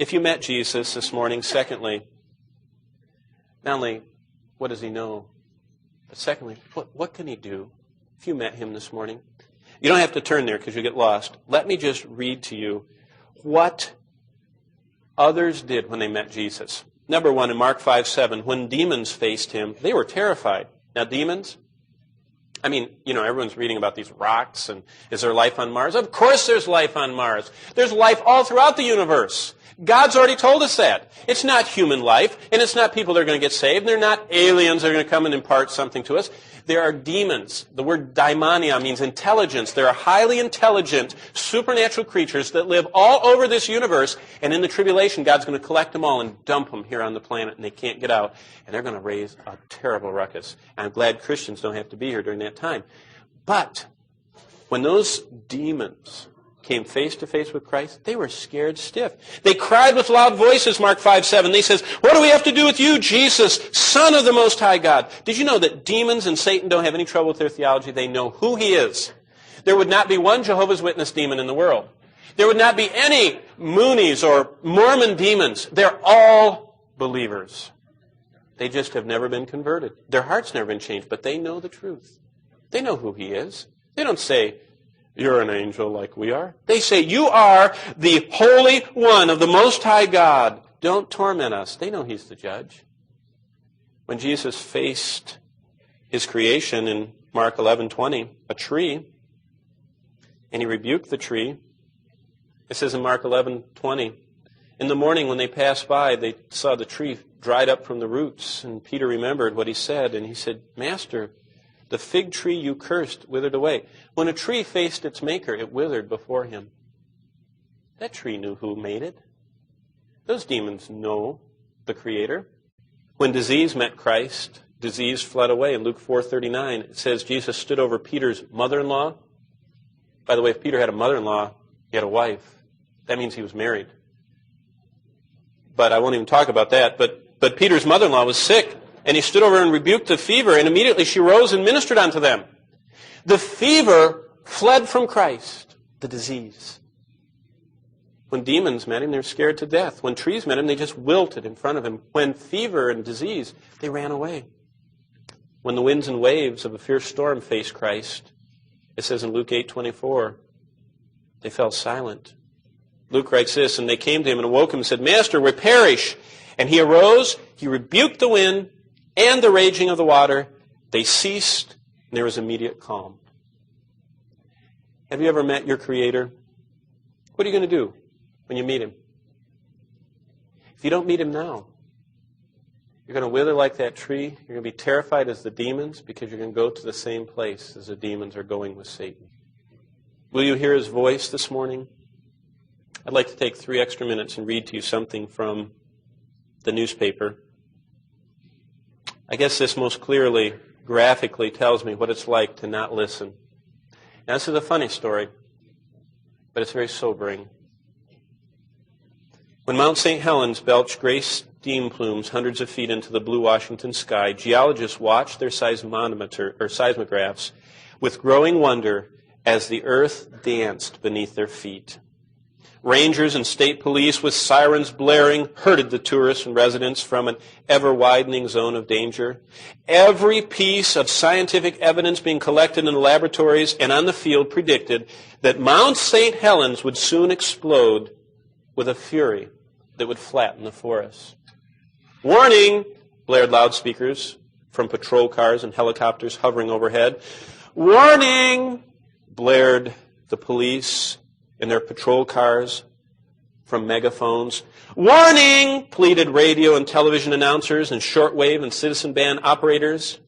If you met Jesus this morning, secondly, not only what does he know, but secondly, what can he do? If you met him this morning, you don't have to turn there because you get lost. Let me just read to you what others did when they met Jesus. Number one, in Mark 5:7, when demons faced him, they were terrified. Now, demons, everyone's reading about these rocks and is there life on Mars? Of course there's life on Mars. There's life all throughout the universe. God's already told us that. It's not human life, and it's not people that are going to get saved. They're not aliens that are going to come and impart something to us. There are demons. The word daimonia means intelligence. There are highly intelligent, supernatural creatures that live all over this universe, and in the tribulation, God's going to collect them all and dump them here on the planet, and they can't get out, and they're going to raise a terrible ruckus. And I'm glad Christians don't have to be here during that time. But when those demons came face to face with Christ, they were scared stiff. They cried with loud voices, Mark 5:7. They says, "What do we have to do with you, Jesus, Son of the Most High God?" Did you know that demons and Satan don't have any trouble with their theology? They know who he is. There would not be one Jehovah's Witness demon in the world. There would not be any Moonies or Mormon demons. They're all believers. They just have never been converted. Their heart's never been changed, but they know the truth. They know who he is. They don't say, "You're an angel like we are." They say, "You are the Holy One of the Most High God. Don't torment us." They know he's the judge. When Jesus faced his creation in Mark 11:20, a tree, and he rebuked the tree, it says in Mark 11:20, in the morning when they passed by, they saw the tree dried up from the roots, and Peter remembered what he said, and he said, "Master, the fig tree you cursed withered away." When a tree faced its maker, it withered before him. That tree knew who made it. Those demons know the Creator. When disease met Christ, disease fled away. In Luke 4:39, it says Jesus stood over Peter's mother-in-law. By the way, if Peter had a mother-in-law, he had a wife. That means he was married. But I won't even talk about that. But Peter's mother-in-law was sick. And he stood over and rebuked the fever, and immediately she rose and ministered unto them. The fever fled from Christ, the disease. When demons met him, they were scared to death. When trees met him, they just wilted in front of him. When fever and disease, they ran away. When the winds and waves of a fierce storm faced Christ, it says in Luke 8:24, they fell silent. Luke writes this, "And they came to him and awoke him and said, 'Master, we perish.' And he arose, he rebuked the wind and the raging of the water. They ceased, and there was immediate calm." Have you ever met your Creator? What are you going to do when you meet him? If you don't meet him now, you're going to wither like that tree. You're going to be terrified as the demons because you're going to go to the same place as the demons are going with Satan. Will you hear his voice this morning? I'd like to take 3 extra minutes and read to you something from the newspaper. I guess this most clearly, graphically tells me what it's like to not listen. Now, this is a funny story, but it's very sobering. When Mount St. Helens belched gray steam plumes hundreds of feet into the blue Washington sky, geologists watched their seismographs with growing wonder as the earth danced beneath their feet. Rangers and state police with sirens blaring herded the tourists and residents from an ever-widening zone of danger. Every piece of scientific evidence being collected in the laboratories and on the field predicted that Mount St. Helens would soon explode with a fury that would flatten the forest. "Warning!" blared loudspeakers from patrol cars and helicopters hovering overhead. "Warning!" blared the police in their patrol cars from megaphones. "Warning!" pleaded radio and television announcers and shortwave and citizen band operators.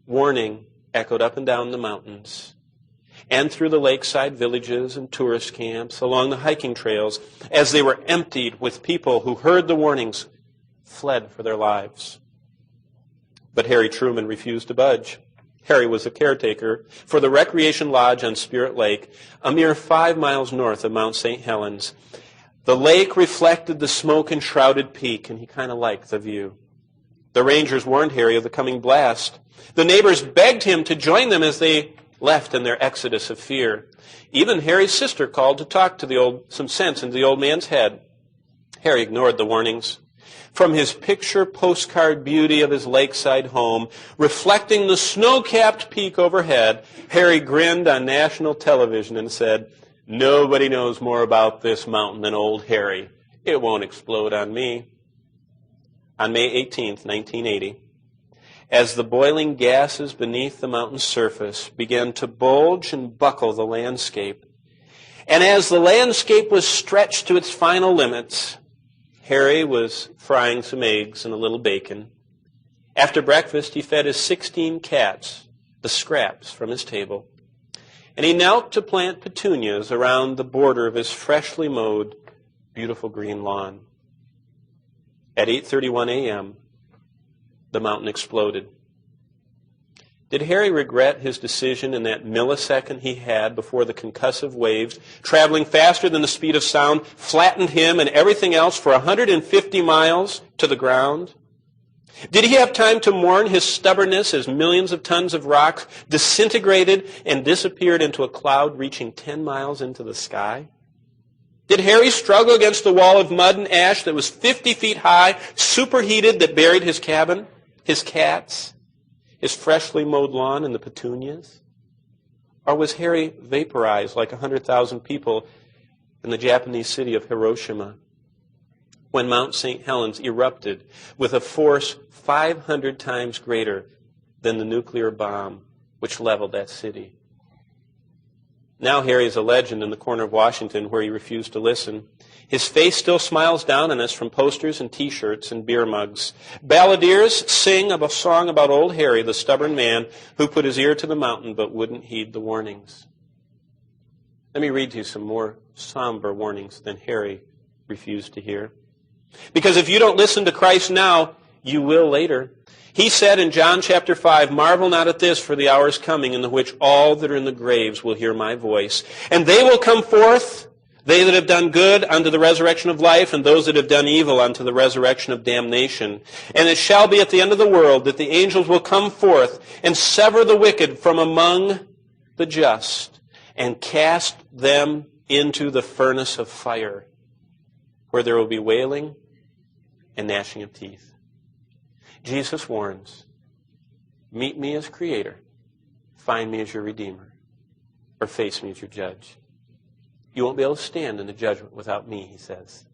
Warning echoed up and down the mountains and through the lakeside villages and tourist camps, along the hiking trails, as they were emptied with people who heard the warnings, fled for their lives. But Harry Truman refused to budge. Harry was a caretaker for the Recreation Lodge on Spirit Lake, a mere 5 miles north of Mount St. Helens. The lake reflected the smoke-enshrouded peak, and he kind of liked the view. The rangers warned Harry of the coming blast. The neighbors begged him to join them as they left in their exodus of fear. Even Harry's sister called to talk to some sense into the old man's head. Harry ignored the warnings. From his picture postcard beauty of his lakeside home, reflecting the snow-capped peak overhead, Harry grinned on national television and said, "Nobody knows more about this mountain than old Harry. It won't explode on me." On May 18th, 1980, as the boiling gases beneath the mountain's surface began to bulge and buckle the landscape, and as the landscape was stretched to its final limits, Harry was frying some eggs and a little bacon. After breakfast, he fed his 16 cats the scraps from his table, and he knelt to plant petunias around the border of his freshly mowed, beautiful green lawn. At 8:31 a.m., the mountain exploded. Did Harry regret his decision in that millisecond he had before the concussive waves, traveling faster than the speed of sound, flattened him and everything else for 150 miles to the ground? Did he have time to mourn his stubbornness as millions of tons of rock disintegrated and disappeared into a cloud reaching 10 miles into the sky? Did Harry struggle against the wall of mud and ash that was 50 feet high, superheated, that buried his cabin, his cats, his freshly mowed lawn, and the petunias? Or was Harry vaporized like 100,000 people in the Japanese city of Hiroshima when Mount St. Helens erupted with a force 500 times greater than the nuclear bomb which leveled that city? Now Harry is a legend in the corner of Washington where he refused to listen. His face still smiles down on us from posters and T-shirts and beer mugs. Balladeers sing a song about old Harry, the stubborn man who put his ear to the mountain but wouldn't heed the warnings. Let me read to you some more somber warnings than Harry refused to hear. Because if you don't listen to Christ now, you will later. He said in John chapter 5, "Marvel not at this, for the hour is coming in the which all that are in the graves will hear my voice. And they will come forth, they that have done good unto the resurrection of life, and those that have done evil unto the resurrection of damnation. And it shall be at the end of the world that the angels will come forth and sever the wicked from among the just, and cast them into the furnace of fire, where there will be wailing and gnashing of teeth." Jesus warns, meet me as creator, find me as your redeemer, or face me as your judge. You won't be able to stand in the judgment without me, he says.